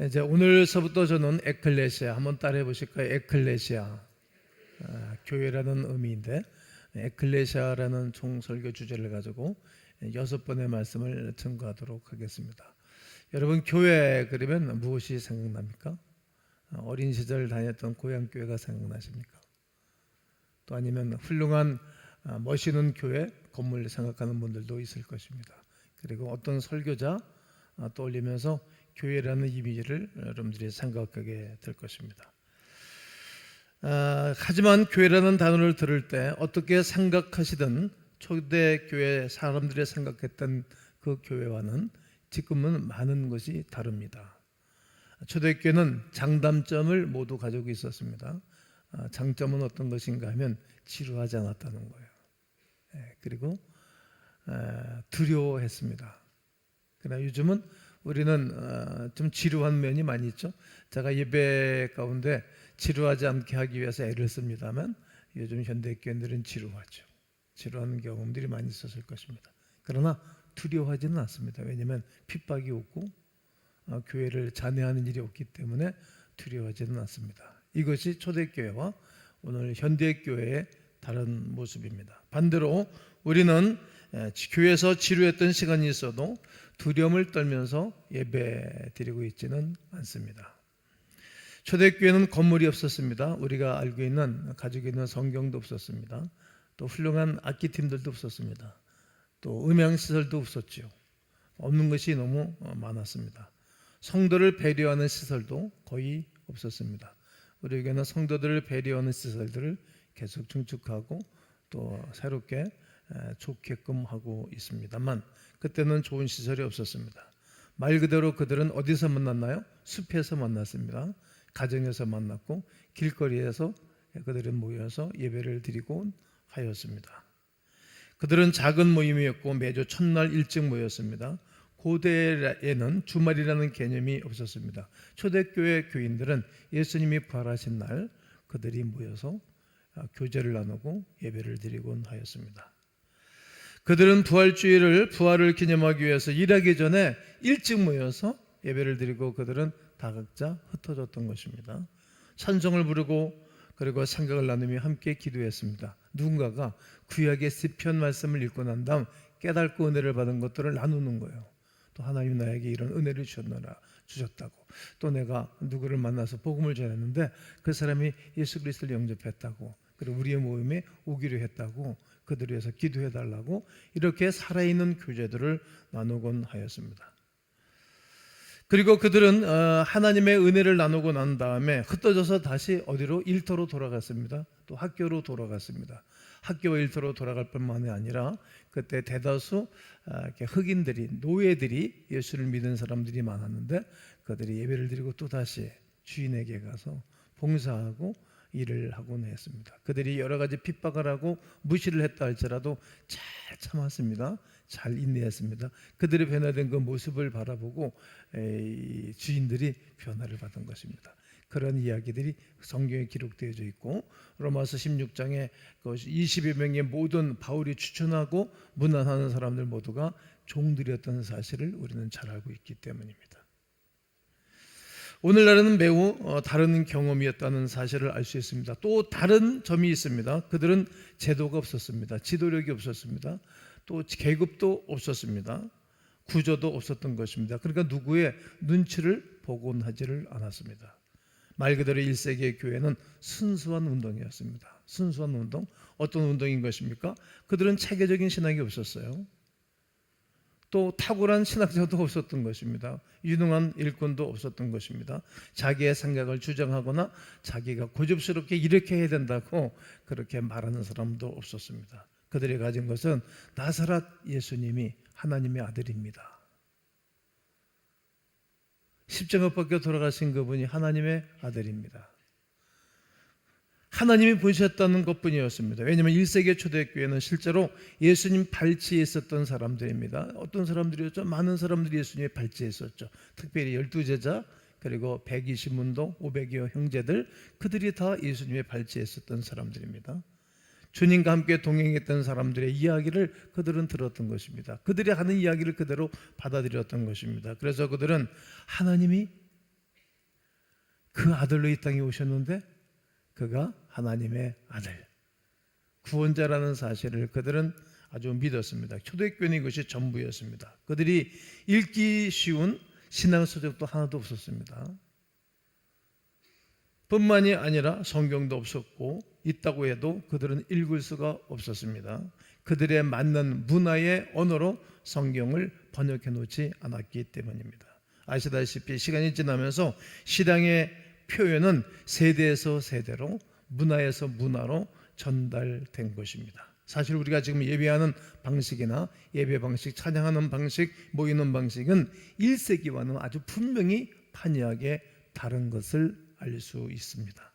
이제 오늘서부터 저는 에클레시아 한번 따라해 보실까요? 에클레시아, 교회라는 의미인데 에클레시아라는 총설교 주제를 가지고 6번의 말씀을 증거하도록 하겠습니다. 여러분, 교회 그러면 무엇이 생각납니까? 어린 시절 다녔던 고향 교회가 생각나십니까? 또 아니면 훌륭한 멋있는 교회 건물 생각하는 분들도 있을 것입니다. 그리고 어떤 설교자 떠올리면서 교회라는 이미지를 여러분들이 생각하게 될 것입니다. 하지만 교회라는 단어를 들을 때 어떻게 생각하시든 초대교회 사람들이 생각했던 그 교회와는 지금은 많은 것이 다릅니다. 초대교회는 장단점을 모두 가지고 있었습니다. 장점은 어떤 것인가 하면 지루하지 않았다는 거예요. 그리고 두려워했습니다. 그러나 요즘은 우리는 좀 지루한 면이 많이 있죠. 제가 예배 가운데 지루하지 않게 하기 위해서 애를 씁니다만 요즘 현대교회들은 지루하죠. 지루하는 경험들이 많이 있었을 것입니다. 그러나 두려워하지는 않습니다. 왜냐하면 핍박이 없고 교회를 잔해하는 일이 없기 때문에 두려워하지는 않습니다. 이것이 초대교회와 오늘 현대교회의 다른 모습입니다. 반대로 우리는 교회에서 지루했던 시간이 있어도 두려움을 떨면서 예배 드리고 있지는 않습니다. 초대교회는 건물이 없었습니다. 우리가 알고 있는 가지고 있는 성경도 없었습니다. 또 훌륭한 악기팀들도 없었습니다. 또 음향시설도 없었죠. 없는 것이 너무 많았습니다. 성도를 배려하는 시설도 거의 없었습니다. 우리 교회는 성도들을 배려하는 시설들을 계속 증축하고 또 새롭게 좋게끔 하고 있습니다만 그때는 좋은 시설이 없었습니다. 말 그대로 그들은 어디서 만났나요? 숲에서 만났습니다. 가정에서 만났고 길거리에서 그들은 모여서 예배를 드리고 하였습니다. 그들은 작은 모임이었고 매주 첫날 일찍 모였습니다. 고대에는 주말이라는 개념이 없었습니다. 초대교회 교인들은 예수님이 부활하신 날 그들이 모여서 교제를 나누고 예배를 드리곤 하였습니다. 그들은 부활을 기념하기 위해서 일하기 전에 일찍 모여서 예배를 드리고 그들은 다 각자 흩어졌던 것입니다. 찬송을 부르고 그리고 생각을 나누며 함께 기도했습니다. 누군가가 구약의 시편 말씀을 읽고 난 다음 깨닫고 은혜를 받은 것들을 나누는 거예요. 또 하나님 나에게 이런 은혜를 주셨다고, 또 내가 누구를 만나서 복음을 전했는데 그 사람이 예수 그리스도를 영접했다고, 그리고 우리의 모임에 오기로 했다고 그들을 위해서 기도해달라고 이렇게 살아있는 교제들을 나누곤 하였습니다. 그리고 그들은 하나님의 은혜를 나누고 난 다음에 흩어져서 다시 어디로? 일터로 돌아갔습니다. 또 학교로 돌아갔습니다. 학교와 일터로 돌아갈 뿐만이 아니라 그때 대다수 흑인들이, 노예들이 예수를 믿은 사람들이 많았는데 그들이 예배를 드리고 또 다시 주인에게 가서 봉사하고 일을 하곤 했습니다. 그들이 여러 가지 핍박을 하고 무시를 했다 할지라도 잘 참았습니다. 잘 인내했습니다. 그들의 변화된 그 모습을 바라보고 주인들이 변화를 받은 것입니다. 그런 이야기들이 성경에 기록되어져 있고 로마서 16장에 20여 명의 모든 바울이 추천하고 문안하는 사람들 모두가 종들이었던 사실을 우리는 잘 알고 있기 때문입니다. 오늘날에는 매우 다른 경험이었다는 사실을 알 수 있습니다. 또 다른 점이 있습니다. 그들은 제도가 없었습니다. 지도력이 없었습니다. 또 계급도 없었습니다. 구조도 없었던 것입니다. 그러니까 누구의 눈치를 보곤 하지를 않았습니다. 말 그대로 1세기의 교회는 순수한 운동이었습니다. 순수한 운동. 어떤 운동인 것입니까? 그들은 체계적인 신학이 없었어요. 또 탁월한 신학자도 없었던 것입니다. 유능한 일꾼도 없었던 것입니다. 자기의 생각을 주장하거나 자기가 고집스럽게 이렇게 해야 된다고 그렇게 말하는 사람도 없었습니다. 그들이 가진 것은 나사렛 예수님이 하나님의 아들입니다. 십자가 밖에 돌아가신 그분이 하나님의 아들입니다. 하나님이 보셨다는 것뿐이었습니다. 왜냐하면 1세기 초대교회는 실제로 예수님 발치에 있었던 사람들입니다. 어떤 사람들이었죠? 많은 사람들이 예수님의 발치에 있었죠. 특별히 12제자 그리고 120문도 500여 형제들, 그들이 다 예수님의 발치에 있었던 사람들입니다. 주님과 함께 동행했던 사람들의 이야기를 그들은 들었던 것입니다. 그들이 하는 이야기를 그대로 받아들였던 것입니다. 그래서 그들은 하나님이 그 아들로 이 땅에 오셨는데 그가 하나님의 아들, 구원자라는 사실을 그들은 아주 믿었습니다. 초대교회는 이것이 전부였습니다. 그들이 읽기 쉬운 신앙 서적도 하나도 없었습니다. 뿐만이 아니라 성경도 없었고, 있다고 해도 그들은 읽을 수가 없었습니다. 그들의 맞는 문화의 언어로 성경을 번역해 놓지 않았기 때문입니다. 아시다시피 시간이 지나면서 신앙의 표현은 세대에서 세대로, 문화에서 문화로 전달된 것입니다. 사실 우리가 지금 예배하는 방식이나 예배 방식, 찬양하는 방식, 모이는 방식은 1세기와는 아주 분명히 판이하게 다른 것을 알 수 있습니다.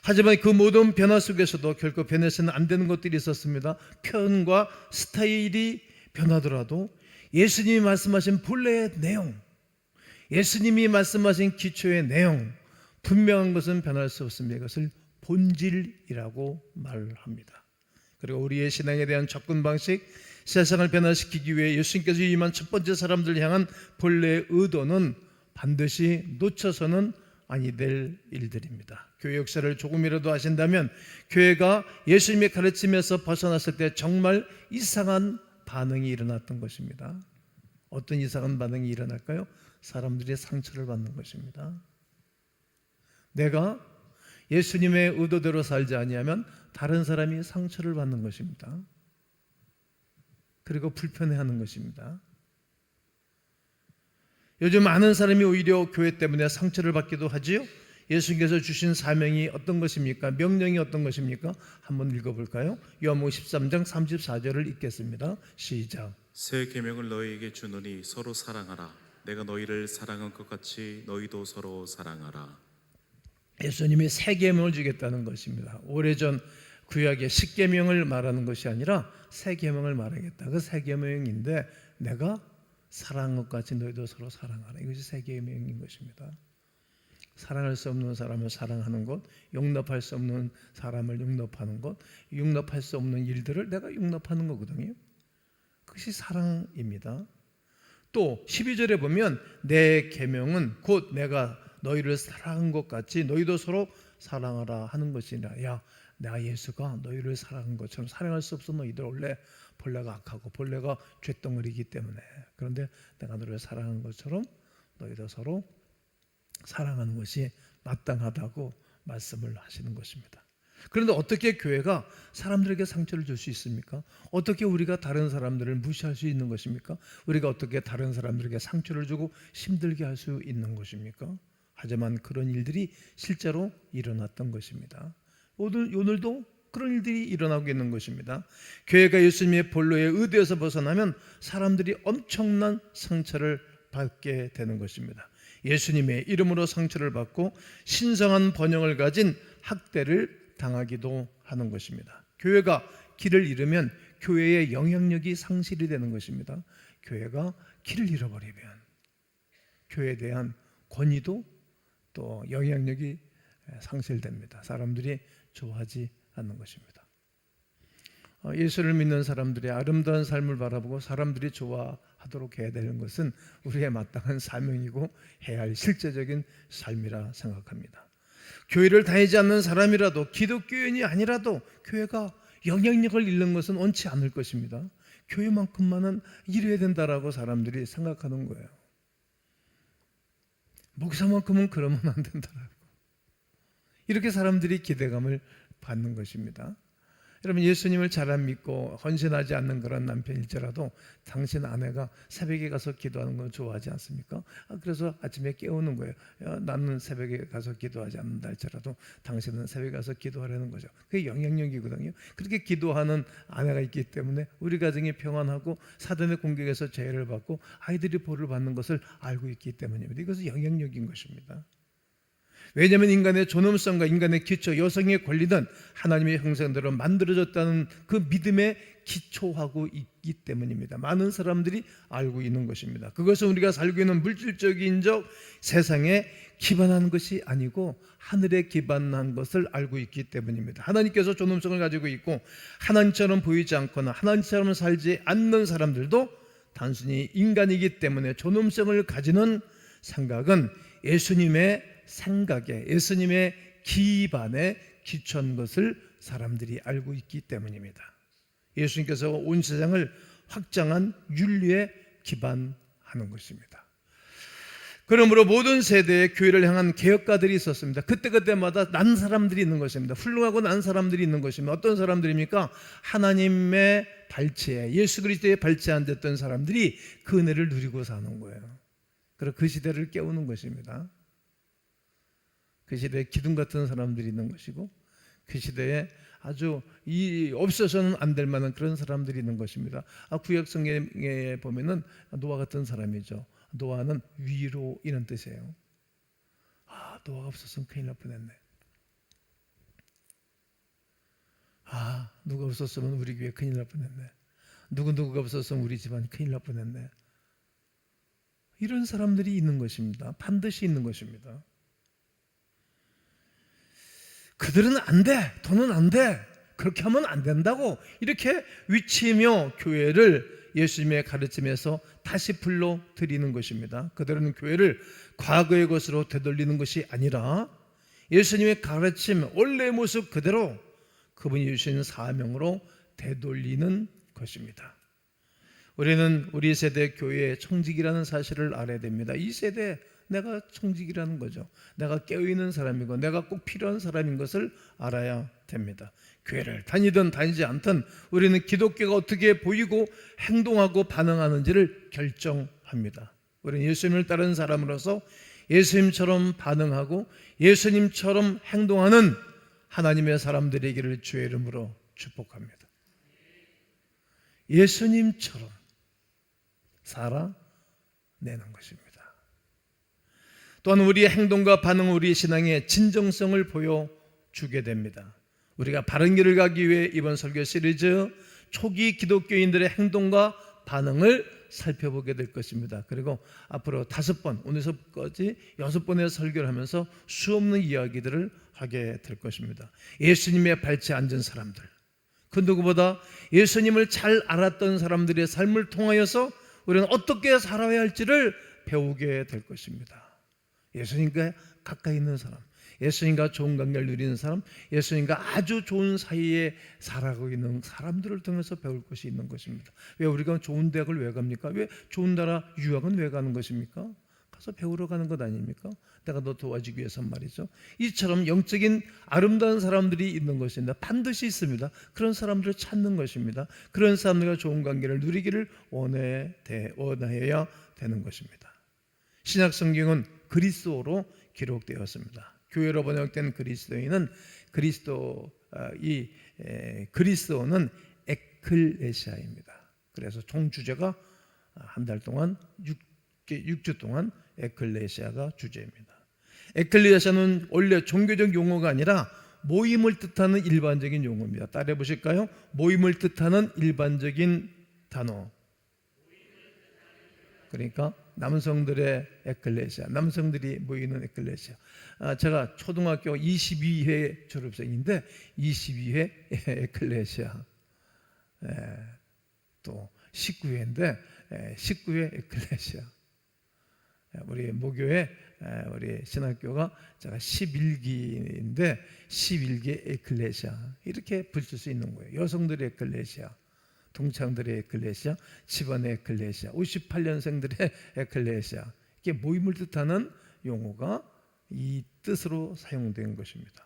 하지만 그 모든 변화 속에서도 결코 변해서는 안 되는 것들이 있었습니다. 표현과 스타일이 변하더라도 예수님이 말씀하신 본래의 내용, 예수님이 말씀하신 기초의 내용, 분명한 것은 변할 수 없습니다. 이것을 본질이라고 말합니다. 그리고 우리의 신앙에 대한 접근 방식, 세상을 변화시키기 위해 예수님께서 임한 첫 번째 사람들을 향한 본래의 의도는 반드시 놓쳐서는 아니 될 일들입니다. 교회 역사를 조금이라도 아신다면 교회가 예수님의 가르침에서 벗어났을 때 정말 이상한 반응이 일어났던 것입니다. 어떤 이상한 반응이 일어날까요? 사람들이 상처를 받는 것입니다. 내가 예수님의 의도대로 살지 아니하면 다른 사람이 상처를 받는 것입니다. 그리고 불편해하는 것입니다. 요즘 많은 사람이 오히려 교회 때문에 상처를 받기도 하지요. 예수님께서 주신 사명이 어떤 것입니까? 명령이 어떤 것입니까? 한번 읽어볼까요? 요한복음 13장 34절을 읽겠습니다. 시작. 새 계명을 너희에게 주노니 서로 사랑하라. 내가 너희를 사랑한 것 같이 너희도 서로 사랑하라. 예수님이 새 계명을 주겠다는 것입니다. 오래전 구약의 십계명을 말하는 것이 아니라 새 계명을 말하겠다. 그 새 계명인데 내가 사랑한 것 같이 너희도 서로 사랑하라. 이것이 새 계명인 것입니다. 사랑할 수 없는 사람을 사랑하는 것, 용납할 수 없는 사람을 용납하는 것, 용납할 수 없는 일들을 내가 용납하는 거거든요. 그것이 사랑입니다. 또 12절에 보면 내 계명은 곧 내가 너희를 사랑한 것 같이 너희도 서로 사랑하라 하는 것이냐. 야, 내가 예수가 너희를 사랑한 것처럼 사랑할 수 없어. 너희들 원래 본래가 악하고 본래가 죄덩어리이기 때문에. 그런데 내가 너희를 사랑한 것처럼 너희도 서로 사랑하는 것이 마땅하다고 말씀을 하시는 것입니다. 그런데 어떻게 교회가 사람들에게 상처를 줄 수 있습니까? 어떻게 우리가 다른 사람들을 무시할 수 있는 것입니까? 우리가 어떻게 다른 사람들에게 상처를 주고 힘들게 할 수 있는 것입니까? 하지만 그런 일들이 실제로 일어났던 것입니다. 오늘도 그런 일들이 일어나고 있는 것입니다. 교회가 예수님의 본로의 의도에서 벗어나면 사람들이 엄청난 상처를 받게 되는 것입니다. 예수님의 이름으로 상처를 받고 신성한 번영을 가진 학대를 당하기도 하는 것입니다. 교회가 길을 잃으면 교회의 영향력이 상실이 되는 것입니다. 교회가 길을 잃어버리면 교회에 대한 권위도 또 영향력이 상실됩니다. 사람들이 좋아하지 않는 것입니다. 예수를 믿는 사람들의 아름다운 삶을 바라보고 사람들이 좋아하도록 해야 되는 것은 우리의 마땅한 사명이고 해야 할 실제적인 삶이라 생각합니다. 교회를 다니지 않는 사람이라도 기독교인이 아니라도 교회가 영향력을 잃는 것은 원치 않을 것입니다. 교회만큼만은 이래야 된다라고 사람들이 생각하는 거예요. 목사만큼은 그러면 안 된다라고. 이렇게 사람들이 기대감을 받는 것입니다. 여러분, 예수님을 잘 안 믿고 헌신하지 않는 그런 남편일지라도 당신 아내가 새벽에 가서 기도하는 걸 좋아하지 않습니까? 그래서 아침에 깨우는 거예요. 나는 새벽에 가서 기도하지 않는다 할지라도 당신은 새벽에 가서 기도하라는 거죠. 그게 영향력이거든요. 그렇게 기도하는 아내가 있기 때문에 우리 가정이 평안하고 사단의 공격에서 제해를 받고 아이들이 보를 받는 것을 알고 있기 때문입니다. 이것은 영향력인 것입니다. 왜냐하면 인간의 존엄성과 인간의 기초, 여성의 권리는 하나님의 형상대로 만들어졌다는 그 믿음에 기초하고 있기 때문입니다. 많은 사람들이 알고 있는 것입니다. 그것은 우리가 살고 있는 물질적인 세상에 기반한 것이 아니고 하늘에 기반한 것을 알고 있기 때문입니다. 하나님께서 존엄성을 가지고 있고 하나님처럼 보이지 않거나 하나님처럼 살지 않는 사람들도 단순히 인간이기 때문에 존엄성을 가지는 생각은 예수님의 생각에, 예수님의 기반에 기초한 것을 사람들이 알고 있기 때문입니다. 예수님께서 온 세상을 확장한 윤리에 기반하는 것입니다. 그러므로 모든 세대에 교회를 향한 개혁가들이 있었습니다. 그때마다 난 사람들이 있는 것입니다. 훌륭하고 난 사람들이 있는 것입니다. 어떤 사람들입니까? 하나님의 발치에, 예수 그리스도의 발치에 앉았던 사람들이 그 은혜를 누리고 사는 거예요. 그리고 그 시대를 깨우는 것입니다. 그 시대에 기둥 같은 사람들이 있는 것이고, 그 시대에 아주 없어서는 안 될 만한 그런 사람들이 있는 것입니다. 구약 성경에 보면은 노아 같은 사람이죠. 노아는 위로 이런 뜻이에요. 노아가 없었으면 큰일 날 뻔했네. 누가 없었으면 우리 교회 큰일 날 뻔했네. 누구가 없었으면 우리 집안 큰일 날 뻔했네. 이런 사람들이 있는 것입니다. 반드시 있는 것입니다. 그들은 안 돼, 더는 안 돼, 그렇게 하면 안 된다고 이렇게 위치며 교회를 예수님의 가르침에서 다시 불러들이는 것입니다. 그들은 교회를 과거의 것으로 되돌리는 것이 아니라 예수님의 가르침 원래의 모습 그대로 그분이 주신 사명으로 되돌리는 것입니다. 우리는 우리 세대 교회의 청직이라는 사실을 알아야 됩니다. 이 세대에 내가 청직이라는 거죠. 내가 깨어있는 사람이고 내가 꼭 필요한 사람인 것을 알아야 됩니다. 교회를 다니든 다니지 않든 우리는 기독교가 어떻게 보이고 행동하고 반응하는지를 결정합니다. 우리는 예수님을 따르는 사람으로서 예수님처럼 반응하고 예수님처럼 행동하는 하나님의 사람들이기를 주의 이름으로 축복합니다. 예수님처럼 살아내는 것입니다. 또한 우리의 행동과 반응은 우리의 신앙의 진정성을 보여주게 됩니다. 우리가 바른 길을 가기 위해 이번 설교 시리즈 초기 기독교인들의 행동과 반응을 살펴보게 될 것입니다. 그리고 앞으로 5번, 오늘서까지 6번의 설교를 하면서 수없는 이야기들을 하게 될 것입니다. 예수님의 발치에 앉은 사람들, 그 누구보다 예수님을 잘 알았던 사람들의 삶을 통하여서 우리는 어떻게 살아야 할지를 배우게 될 것입니다. 예수님과 가까이 있는 사람, 예수님과 좋은 관계를 누리는 사람, 예수님과 아주 좋은 사이에 살아가고 있는 사람들을 통해서 배울 것이 있는 것입니다. 왜 우리가 좋은 대학을 왜 갑니까? 왜 좋은 나라 유학은 왜 가는 것입니까? 가서 배우러 가는 것 아닙니까? 내가 너 도와주기 위해서 말이죠. 이처럼 영적인 아름다운 사람들이 있는 것입니다. 반드시 있습니다. 그런 사람들을 찾는 것입니다. 그런 사람들과 좋은 관계를 누리기를 원하여야 되는 것입니다. 신약 성경은 그리스도로 기록되었습니다. 교회로 번역된 그리스도인은 그리스도는 에클레시아입니다. 그래서 총 주제가 한 달 동안 6주 동안 에클레시아가 주제입니다. 에클레시아는 원래 종교적 용어가 아니라 모임을 뜻하는 일반적인 용어입니다. 따라해 보실까요? 모임을 뜻하는 일반적인 단어. 그러니까 남성들의 에클레시아, 남성들이 모이는 에클레시아. 제가 초등학교 22회 졸업생인데 22회 에클레시아, 또 19회인데 19회 에클레시아. 우리 모교회, 우리 신학교가 제가 11기인데 11기 에클레시아 이렇게 붙일 수 있는 거예요. 여성들의 에클레시아, 동창들의 에클레시아, 집안의 에클레시아, 58년생들의 에클레시아. 이게 모임을 뜻하는 용어가 이 뜻으로 사용된 것입니다.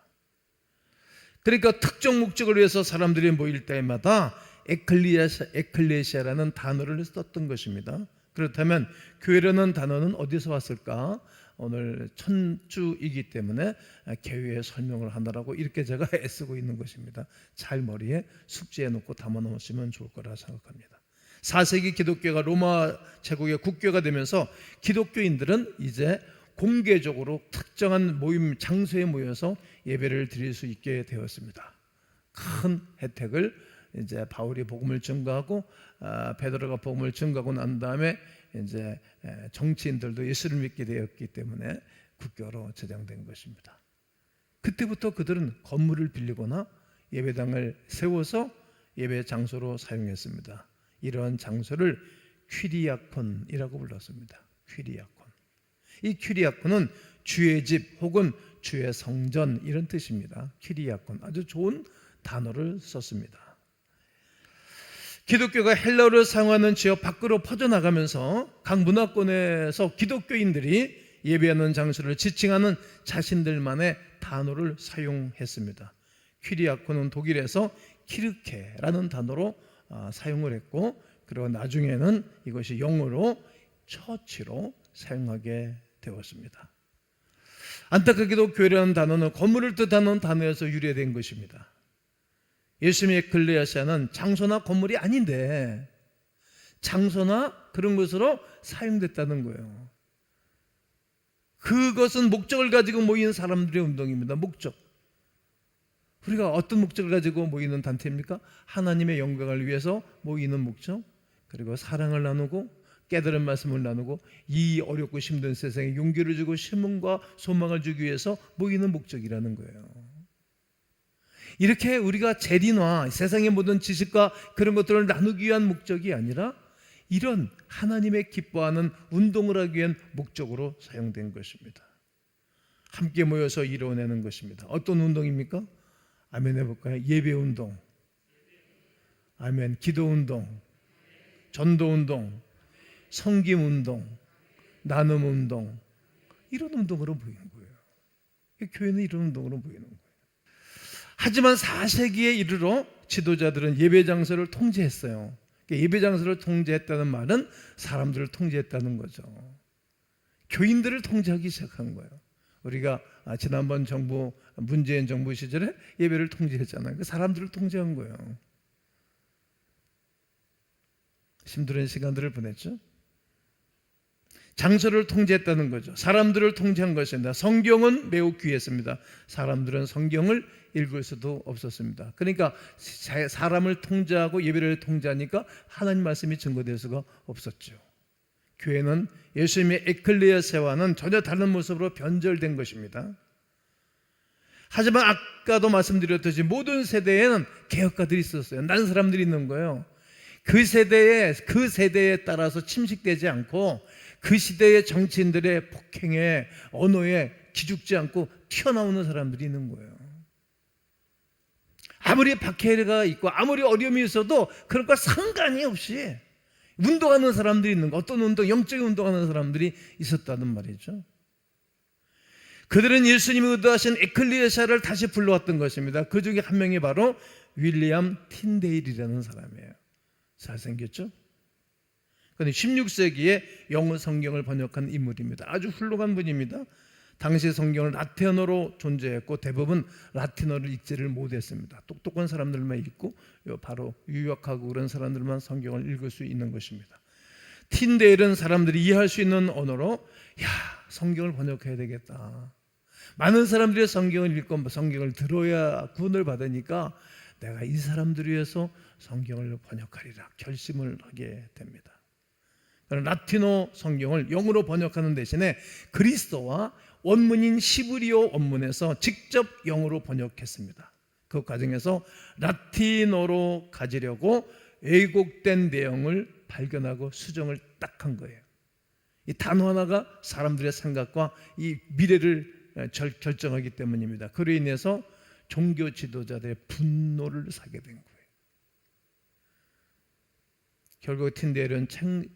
그러니까 특정 목적을 위해서 사람들이 모일 때마다 에클레시아라는 단어를 썼던 것입니다. 그렇다면 교회라는 단어는 어디서 왔을까? 오늘 천주이기 때문에 개요의 설명을 하느라고 이렇게 제가 애쓰고 있는 것입니다. 잘 머리에 숙지해 놓고 담아 놓으시면 좋을 거라 생각합니다. 4세기 기독교가 로마 제국의 국교가 되면서 기독교인들은 이제 공개적으로 특정한 모임 장소에 모여서 예배를 드릴 수 있게 되었습니다. 큰 혜택을 이제 바울이 복음을 증거하고 베드로가 복음을 증거하고 난 다음에 이제 정치인들도 예수를 믿게 되었기 때문에 국교로 제정된 것입니다. 그때부터 그들은 건물을 빌리거나 예배당을 세워서 예배 장소로 사용했습니다. 이러한 장소를 퀴리아콘이라고 불렀습니다. 퀴리아콘. 이 퀴리아콘은 주의 집 혹은 주의 성전 이런 뜻입니다. 키리아콘, 아주 좋은 단어를 썼습니다. 기독교가 헬라어를 사용하는 지역 밖으로 퍼져나가면서 각 문화권에서 기독교인들이 예배하는 장소를 지칭하는 자신들만의 단어를 사용했습니다. 키리아콘은 독일에서 키르케라는 단어로 사용을 했고, 그리고 나중에는 이것이 영어로 처치로 사용하게 되었습니다. 안타깝게도 교회라는 단어는 건물을 뜻하는 단어에서 유래된 것입니다. 예수님의 에클레시아는 장소나 건물이 아닌데 장소나 그런 것으로 사용됐다는 거예요. 그것은 목적을 가지고 모이는 사람들의 운동입니다. 목적. 우리가 어떤 목적을 가지고 모이는 단체입니까? 하나님의 영광을 위해서 모이는 목적, 그리고 사랑을 나누고 깨달은 말씀을 나누고 이 어렵고 힘든 세상에 용기를 주고 신문과 소망을 주기 위해서 모이는 목적이라는 거예요. 이렇게 우리가 재리나 세상의 모든 지식과 그런 것들을 나누기 위한 목적이 아니라 이런 하나님의 기뻐하는 운동을 하기 위한 목적으로 사용된 것입니다. 함께 모여서 이루어내는 것입니다. 어떤 운동입니까? 아멘 해볼까요? 예배운동, 아멘, 기도운동, 전도운동, 섬김운동, 나눔운동, 이런 운동으로 보이는 거예요. 교회는 이런 운동으로 보이는 거예요. 하지만 4세기에 이르러 지도자들은 예배 장소를 통제했어요. 예배 장소를 통제했다는 말은 사람들을 통제했다는 거죠. 교인들을 통제하기 시작한 거예요. 우리가 지난번 정부, 문재인 정부 시절에 예배를 통제했잖아요. 사람들을 통제한 거예요. 힘든 시간들을 보냈죠. 장소를 통제했다는 거죠. 사람들을 통제한 것입니다. 성경은 매우 귀했습니다. 사람들은 성경을 읽을 수도 없었습니다. 그러니까 사람을 통제하고 예배를 통제하니까 하나님 말씀이 증거될 수가 없었죠. 교회는 예수님의 에클레시아와는 전혀 다른 모습으로 변절된 것입니다. 하지만 아까도 말씀드렸듯이 모든 세대에는 개혁가들이 있었어요. 난 사람들이 있는 거예요. 그 세대에 따라서 침식되지 않고 그 시대의 정치인들의 폭행에 언어에 기죽지 않고 튀어나오는 사람들이 있는 거예요. 아무리 박해가 있고 아무리 어려움이 있어도 그런 거 상관이 없이 운동하는 사람들이 있는 거, 어떤 운동, 영적인 운동하는 사람들이 있었다는 말이죠. 그들은 예수님이 의도하신 에클레시아를 다시 불러왔던 것입니다. 그 중에 한 명이 바로 윌리엄 틴데일이라는 사람이에요. 잘생겼죠? 그런데 16세기에 영어 성경을 번역한 인물입니다. 아주 훌륭한 분입니다. 당시 성경은 라틴어로 존재했고 대부분 라틴어를 읽지를 못했습니다. 똑똑한 사람들만 읽고 바로 유학하고 그런 사람들만 성경을 읽을 수 있는 것입니다. 틴데일은 사람들이 이해할 수 있는 언어로 성경을 번역해야 되겠다. 많은 사람들이 성경을 읽고 성경을 들어야 구원을 받으니까 내가 이 사람들을 위해서 성경을 번역하리라 결심을 하게 됩니다. 라틴어 성경을 영어로 번역하는 대신에 그리스어와 원문인 시브리어 원문에서 직접 영어로 번역했습니다. 그 과정에서 라틴어로 가지려고 왜곡된 내용을 발견하고 수정을 딱 한 거예요. 이 단어 하나가 사람들의 생각과 이 미래를 결정하기 때문입니다. 그로 인해서 종교 지도자들의 분노를 사게 된 거예요. 결국 틴데일은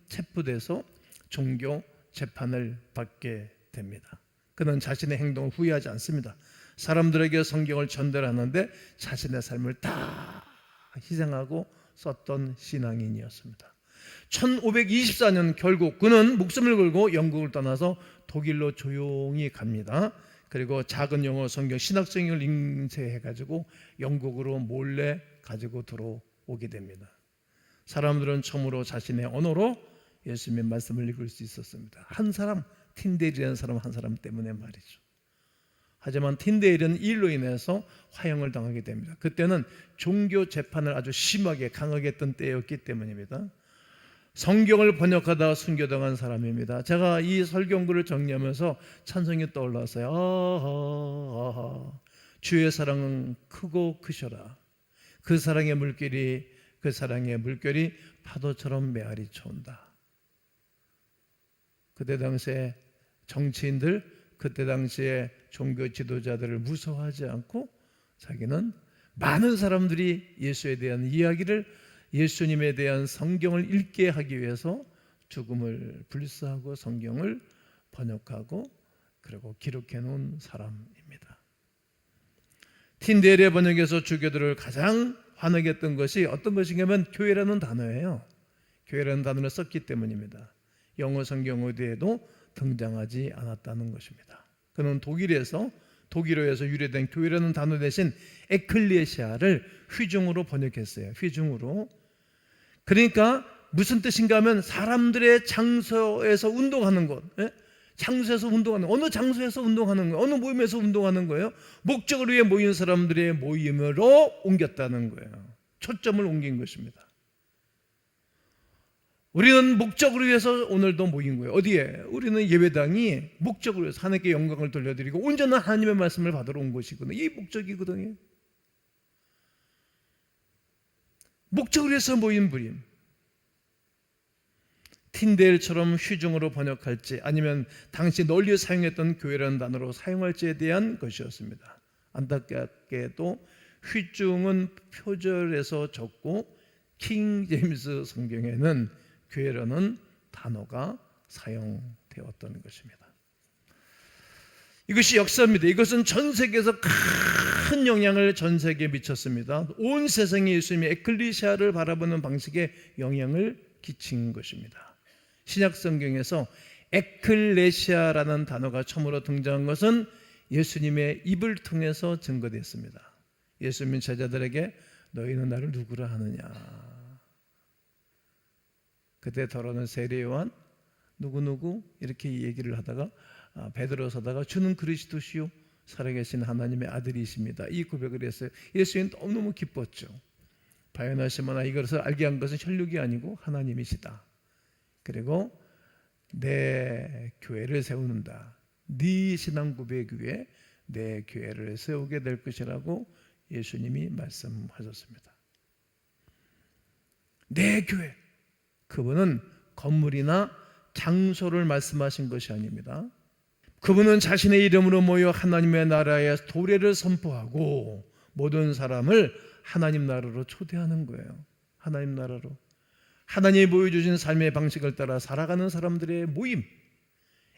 체포돼서 종교 재판을 받게 됩니다. 그는 자신의 행동을 후회하지 않습니다. 사람들에게 성경을 전달하는데 자신의 삶을 다 희생하고 썼던 신앙인이었습니다. 1524년 결국 그는 목숨을 걸고 영국을 떠나서 독일로 조용히 갑니다. 그리고 작은 영어 성경 신학성경을 인쇄해가지고 영국으로 몰래 가지고 들어오게 됩니다. 사람들은 처음으로 자신의 언어로 예수님의 말씀을 읽을 수 있었습니다. 한 사람, 틴데일이라는 사람 한 사람 때문에 말이죠. 하지만 틴데일은 이 일로 인해서 화형을 당하게 됩니다. 그때는 종교 재판을 아주 심하게 강하게 했던 때였기 때문입니다. 성경을 번역하다가 순교당한 사람입니다. 제가 이 설교문을 정리하면서 찬송이 떠올랐어요. 주의 사랑은 크고 크셔라. 그 사랑의 물결이 파도처럼 메아리 쳐온다. 그때 당시에 정치인들 그때 당시에 종교 지도자들을 무서워하지 않고 자기는 많은 사람들이 예수에 대한 이야기를, 예수님에 대한 성경을 읽게 하기 위해서 죽음을 불사하고 성경을 번역하고 그리고 기록해 놓은 사람입니다. 틴데일의 번역에서 주교들을 가장 화나게 했던 것이 어떤 것이냐면 교회라는 단어예요. 교회라는 단어를 썼기 때문입니다. 영어 성경 어디에도 등장하지 않았다는 것입니다. 그는 독일어에서 유래된 교회라는 단어 대신 에클레시아를 휘중으로 번역했어요. 휘중으로. 그러니까 무슨 뜻인가 하면 사람들의 장소에서 운동하는 것, 장소에서 운동하는, 어느 장소에서 운동하는 거예요. 어느 모임에서 운동하는 거예요. 목적을 위해 모인 사람들의 모임으로 옮겼다는 거예요. 초점을 옮긴 것입니다. 우리는 목적을 위해서 오늘도 모인 거예요. 어디에? 우리는 예배당이 목적을 위해서 하나님께 영광을 돌려드리고 온전한 하나님의 말씀을 받으러 온 것이거든요. 이 목적이거든요. 목적을 위해서 모인 부임. 틴데일처럼 휘중으로 번역할지 아니면 당시 널리 사용했던 교회라는 단어로 사용할지에 대한 것이었습니다. 안타깝게도 휘중은 표절에서 적고 킹 제임스 성경에는 교회라는 단어가 사용되었던 것입니다. 이것이 역사입니다. 이것은 전 세계에서 큰 영향을 전 세계에 미쳤습니다. 온 세상이 예수님의 에클리시아를 바라보는 방식에 영향을 끼친 것입니다. 신약 성경에서 에클레시아라는 단어가 처음으로 등장한 것은 예수님의 입을 통해서 증거됐습니다. 예수님 제자들에게 너희는 나를 누구라 하느냐. 그때 더러는 세례 요한 누구누구 이렇게 얘기를 하다가 베드로 서다가 주는 그리스도시요 살아계신 하나님의 아들이십니다. 이 고백을 했어요. 예수님 너무너무 기뻤죠. 바요나시모나 이것을 알게 한 것은 혈육이 아니고 하나님이시다. 그리고 내 교회를 세우는다. 네 신앙 고백 위에 내 교회를 세우게 될 것이라고 예수님이 말씀하셨습니다. 내 교회. 그분은 건물이나 장소를 말씀하신 것이 아닙니다. 그분은 자신의 이름으로 모여 하나님의 나라의 도래를 선포하고 모든 사람을 하나님 나라로 초대하는 거예요. 하나님 나라로. 하나님이 보여주신 삶의 방식을 따라 살아가는 사람들의 모임,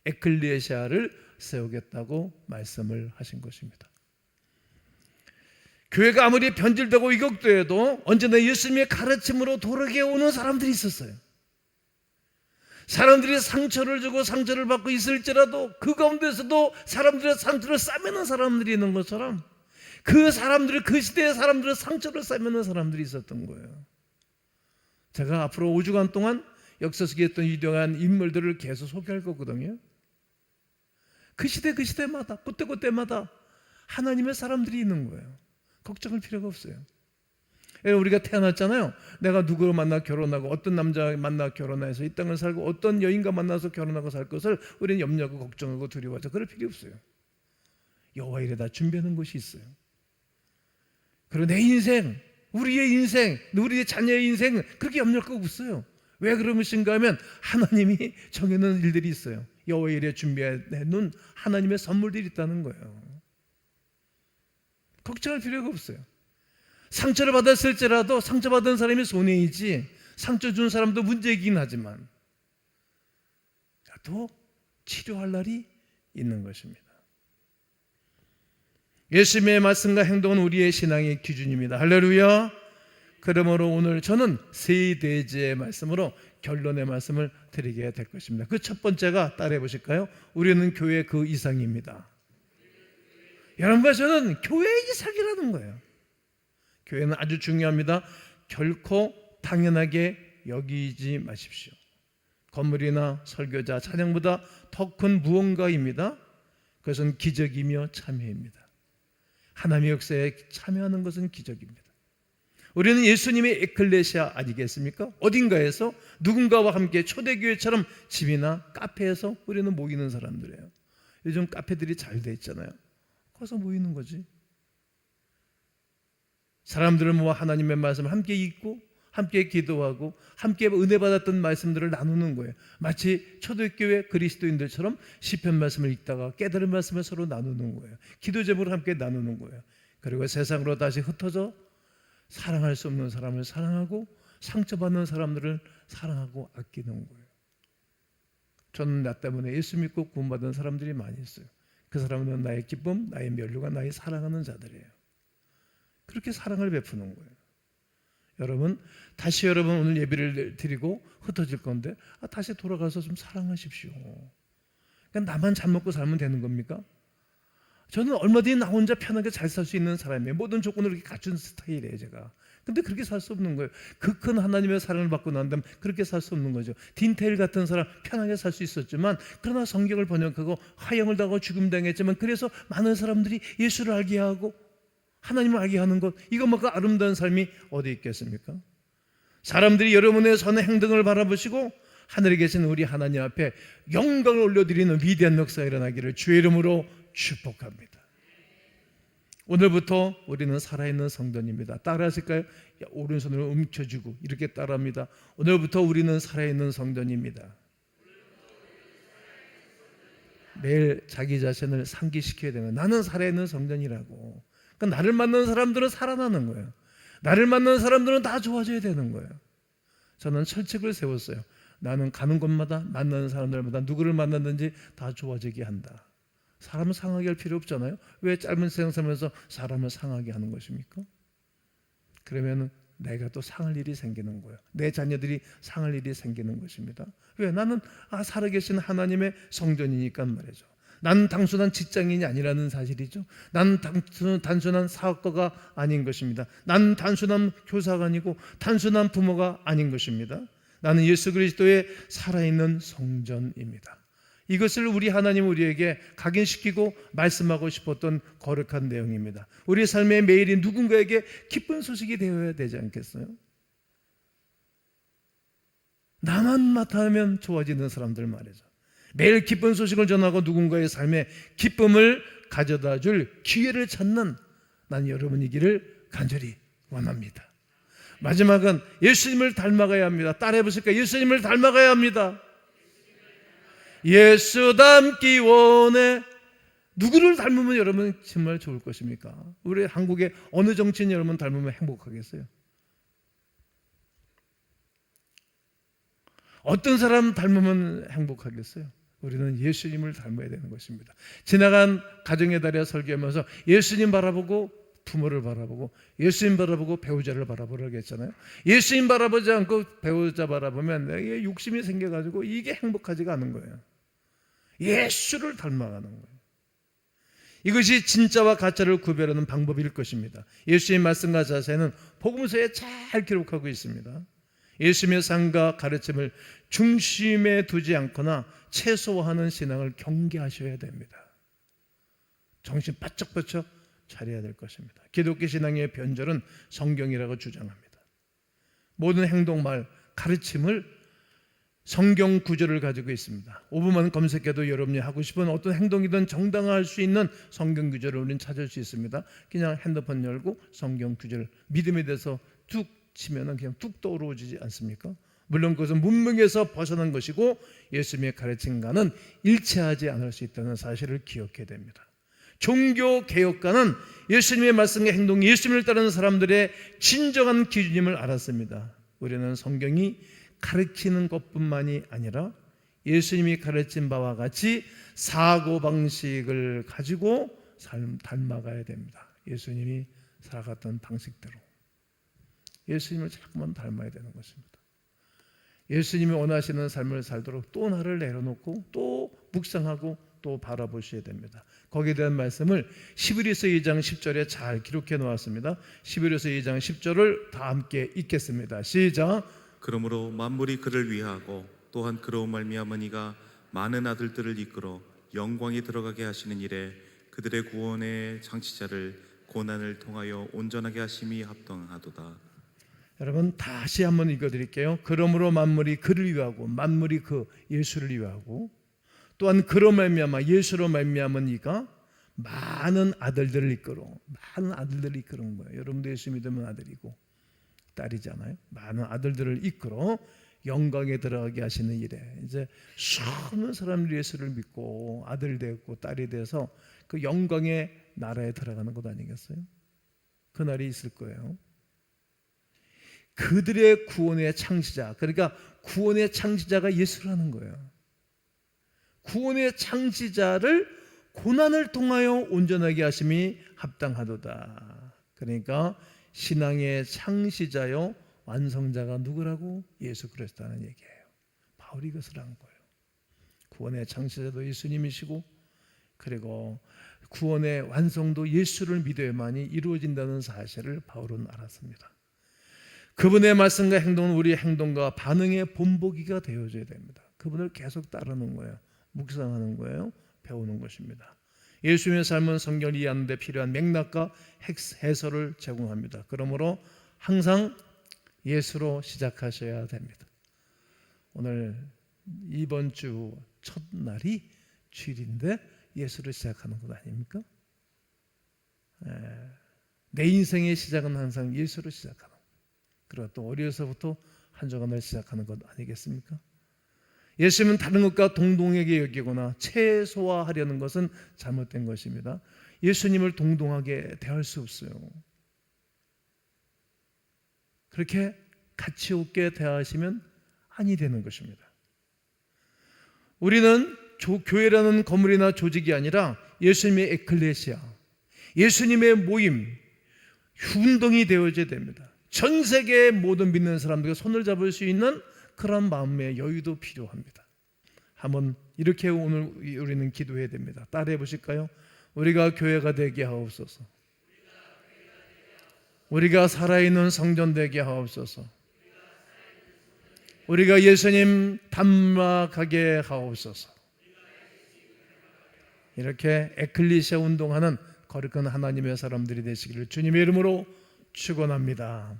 에클레시아를 세우겠다고 말씀을 하신 것입니다. 교회가 아무리 변질되고 이격돼도 언제나 예수님의 가르침으로 돌아게 오는 사람들이 있었어요. 사람들이 상처를 주고 상처를 받고 있을지라도 그 가운데서도 사람들의 상처를 싸매는 사람들이 있는 것처럼 그 사람들이, 그 시대의 사람들의 상처를 싸매는 사람들이 있었던 거예요. 제가 앞으로 5주간 동안 역사 속에 있던 유명한 인물들을 계속 소개할 거거든요. 그 시대 그 시대마다 그때그때마다 하나님의 사람들이 있는 거예요. 걱정할 필요가 없어요. 우리가 태어났잖아요. 내가 누구를 만나 결혼하고 어떤 남자 만나 결혼해서 이 땅을 살고 어떤 여인과 만나서 결혼하고 살 것을 우리는 염려하고 걱정하고 두려워하죠. 그럴 필요 없어요. 여호와 일에 다 준비하는 것이 있어요. 그리고 내 인생, 우리의 인생, 우리의 자녀의 인생 그렇게 염려할 거 없어요. 왜 그런 것인가 하면 하나님이 정해놓은 일들이 있어요. 여호와 일에 준비해놓은 하나님의 선물들이 있다는 거예요. 걱정할 필요가 없어요. 상처를 받았을지라도 상처받은 사람이 손해이지 상처 준 사람도 문제이긴 하지만 또 치료할 날이 있는 것입니다. 예수님의 말씀과 행동은 우리의 신앙의 기준입니다. 할렐루야. 그러므로 오늘 저는 세 대지의 말씀으로 결론의 말씀을 드리게 될 것입니다. 그 첫 번째가 따라해 보실까요? 우리는 교회 그 이상입니다. 여러분과 저는 교회 이상이라는 거예요. 교회는 아주 중요합니다. 결코 당연하게 여기지 마십시오. 건물이나 설교자, 찬양보다 더 큰 무언가입니다. 그것은 기적이며 참여입니다. 하나님의 역사에 참여하는 것은 기적입니다. 우리는 예수님의 에클레시아 아니겠습니까? 어딘가에서 누군가와 함께 초대교회처럼 집이나 카페에서 우리는 모이는 사람들이에요. 요즘 카페들이 잘 돼 있잖아요. 거기서 모이는 거지. 사람들을 모아 하나님의 말씀을 함께 읽고 함께 기도하고 함께 은혜 받았던 말씀들을 나누는 거예요. 마치 초대교회 그리스도인들처럼 시편 말씀을 읽다가 깨달은 말씀을 서로 나누는 거예요. 기도 제목을 함께 나누는 거예요. 그리고 세상으로 다시 흩어져 사랑할 수 없는 사람을 사랑하고 상처받는 사람들을 사랑하고 아끼는 거예요. 저는 나 때문에 예수 믿고 구원받은 사람들이 많이 있어요. 그 사람은 나의 기쁨, 나의 면류가 나의 사랑하는 자들이에요. 그렇게 사랑을 베푸는 거예요. 여러분, 다시 여러분 오늘 예배를 드리고 흩어질 건데 다시 돌아가서 좀 사랑하십시오. 그러니까 나만 잘 먹고 살면 되는 겁니까? 저는 얼마든지 나 혼자 편하게 잘 살 수 있는 사람이에요. 모든 조건을 이렇게 갖춘 스타일이에요, 제가. 근데 그렇게 살 수 없는 거예요. 그 큰 하나님의 사랑을 받고 난 다음 그렇게 살 수 없는 거죠. 딘테일 같은 사람 편하게 살 수 있었지만, 그러나 성경을 번역하고 화형을 당하고 죽음 당했지만, 그래서 많은 사람들이 예수를 알게 하고 하나님을 알게 하는 것, 이것만큼 아름다운 삶이 어디 있겠습니까? 사람들이 여러분의 선의 행동을 바라보시고 하늘에 계신 우리 하나님 앞에 영광을 올려드리는 위대한 역사가 일어나기를 주의 이름으로 축복합니다. 오늘부터 우리는 살아있는 성전입니다. 따라하실까요? 오른손으로 움켜쥐고 이렇게 따라합니다. 오늘부터 우리는 살아있는 성전입니다. 매일 자기 자신을 상기시켜야 되는, 나는 살아있는 성전이라고. 그러니까 나를 만나는 사람들은 살아나는 거예요. 나를 만나는 사람들은 다 좋아져야 되는 거예요. 저는 철칙을 세웠어요. 나는 가는 곳마다 만나는 사람들마다 누구를 만났는지 다 좋아지게 한다. 사람을 상하게 할 필요 없잖아요. 왜 짧은 세상 살면서 사람을 상하게 하는 것입니까? 그러면 내가 또 상할 일이 생기는 거예요. 내 자녀들이 상할 일이 생기는 것입니다. 왜? 나는 살아계신 하나님의 성전이니까 말이죠. 나는 단순한 직장인이 아니라는 사실이죠. 나는 단순한 사업가가 아닌 것입니다. 나는 단순한 교사가 아니고 단순한 부모가 아닌 것입니다. 나는 예수 그리스도의 살아있는 성전입니다. 이것을 우리 하나님 우리에게 각인시키고 말씀하고 싶었던 거룩한 내용입니다. 우리 삶의 매일이 누군가에게 기쁜 소식이 되어야 되지 않겠어요? 나만 나타나면 좋아지는 사람들 말이죠. 매일 기쁜 소식을 전하고 누군가의 삶에 기쁨을 가져다 줄 기회를 찾는 난 여러분이기를 간절히 원합니다. 마지막은 예수님을 닮아가야 합니다. 따라해 보실까요? 예수님을 닮아가야 합니다. 예수 닮기 원해. 누구를 닮으면 여러분 정말 좋을 것입니까? 우리 한국의 어느 정치인 여러분 닮으면 행복하겠어요? 어떤 사람 닮으면 행복하겠어요? 우리는 예수님을 닮아야 되는 것입니다. 지나간 가정의 달에 설교하면서 예수님 바라보고 부모를 바라보고 예수님 바라보고 배우자를 바라보라고 했잖아요. 예수님 바라보지 않고 배우자 바라보면 내게 욕심이 생겨가지고 이게 행복하지가 않은 거예요. 예수를 닮아가는 거예요. 이것이 진짜와 가짜를 구별하는 방법일 것입니다. 예수의 말씀과 자세는 복음서에 잘 기록하고 있습니다. 예수님의 삶과 가르침을 중심에 두지 않거나 최소화하는 신앙을 경계하셔야 됩니다. 정신 바짝바짝 차려야 될 것입니다. 기독교 신앙의 변절은 성경이라고 주장합니다. 모든 행동, 말, 가르침을 성경 구절을 가지고 있습니다. 5분만 검색해도 여러분이 하고 싶은 어떤 행동이든 정당화할 수 있는 성경 구절을 우리는 찾을 수 있습니다. 그냥 핸드폰 열고 성경 구절 믿음에 대해서 툭 치면은 그냥 뚝 떠오르지 않습니까? 물론 그것은 문명에서 벗어난 것이고 예수님의 가르침과는 일치하지 않을 수 있다는 사실을 기억해야 됩니다. 종교 개혁가는 예수님의 말씀과 행동, 예수님을 따르는 사람들의 진정한 기준임을 알았습니다. 우리는 성경이 가르치는 것뿐만이 아니라 예수님이 가르친 바와 같이 사고방식을 가지고 삶 닮아가야 됩니다. 예수님이 살아갔던 방식대로 예수님을 자꾸만 닮아야 되는 것입니다. 예수님이 원하시는 삶을 살도록 또 나를 내려놓고 또 묵상하고 또 바라보셔야 됩니다. 거기에 대한 말씀을 히브리서 2장 10절에 잘 기록해 놓았습니다. 히브리서 2장 10절을 다 함께 읽겠습니다. 시작. 그러므로 만물이 그를 위하고 또한 그로 말미암아 이가 많은 아들들을 이끌어 영광에 들어가게 하시는 일에 그들의 구원의 창시자를 고난을 통하여 온전하게 하심이 합당하도다. 여러분 다시 한번 읽어드릴게요. 그러므로 만물이 그를 위하고, 만물이 그 예수를 위하고, 또한 그로 말미암아 예수로 말미암아 이가 많은 아들들을 이끌어, 많은 아들들을 이끄는 거예요. 여러분도 예수 믿으면 아들이고 딸이잖아요. 많은 아들들을 이끌어 영광에 들어가게 하시는 일에 이제 수많은 사람들이 예수를 믿고 아들 되었고 딸이 돼서 그 영광의 나라에 들어가는 것 아니겠어요? 그날이 있을 거예요. 그들의 구원의 창시자, 그러니까 구원의 창시자가 예수라는 거예요. 구원의 창시자를 고난을 통하여 온전하게 하심이 합당하도다. 그러니까 신앙의 창시자요 완성자가 누구라고? 예수 그리스도라는 얘기예요. 바울이 이것을 한 거예요. 구원의 창시자도 예수님이시고 그리고 구원의 완성도 예수를 믿어야만이 이루어진다는 사실을 바울은 알았습니다. 그분의 말씀과 행동은 우리의 행동과 반응의 본보기가 되어줘야 됩니다. 그분을 계속 따르는 거예요. 묵상하는 거예요. 배우는 것입니다. 예수님의 삶은 성경을 이해하는 데 필요한 맥락과 해설을 제공합니다. 그러므로 항상 예수로 시작하셔야 됩니다. 오늘 이번 주 첫날이 주일인데 예수로 시작하는 것 아닙니까? 내 인생의 시작은 항상 예수로 시작하는 것. 그리고 또 어려서부터 한 주간을 시작하는 것 아니겠습니까? 예수님은 다른 것과 동등하게 여기거나 최소화하려는 것은 잘못된 것입니다. 예수님을 동등하게 대할 수 없어요. 그렇게 가치 없게 대하시면 아니 되는 것입니다. 우리는 교회라는 건물이나 조직이 아니라 예수님의 에클레시아, 예수님의 모임, 운동이 되어져야 됩니다. 전 세계의 모든 믿는 사람들과 손을 잡을 수 있는 그런 마음의 여유도 필요합니다. 한번 이렇게 오늘 우리는 기도해야 됩니다. 따라해 보실까요? 우리가 교회가 되게 하옵소서. 우리가 살아있는 성전 되게 하옵소서. 우리가 예수님 닮아가게 하옵소서. 이렇게 에클리시아 운동하는 거룩한 하나님의 사람들이 되시기를 주님의 이름으로 축원합니다.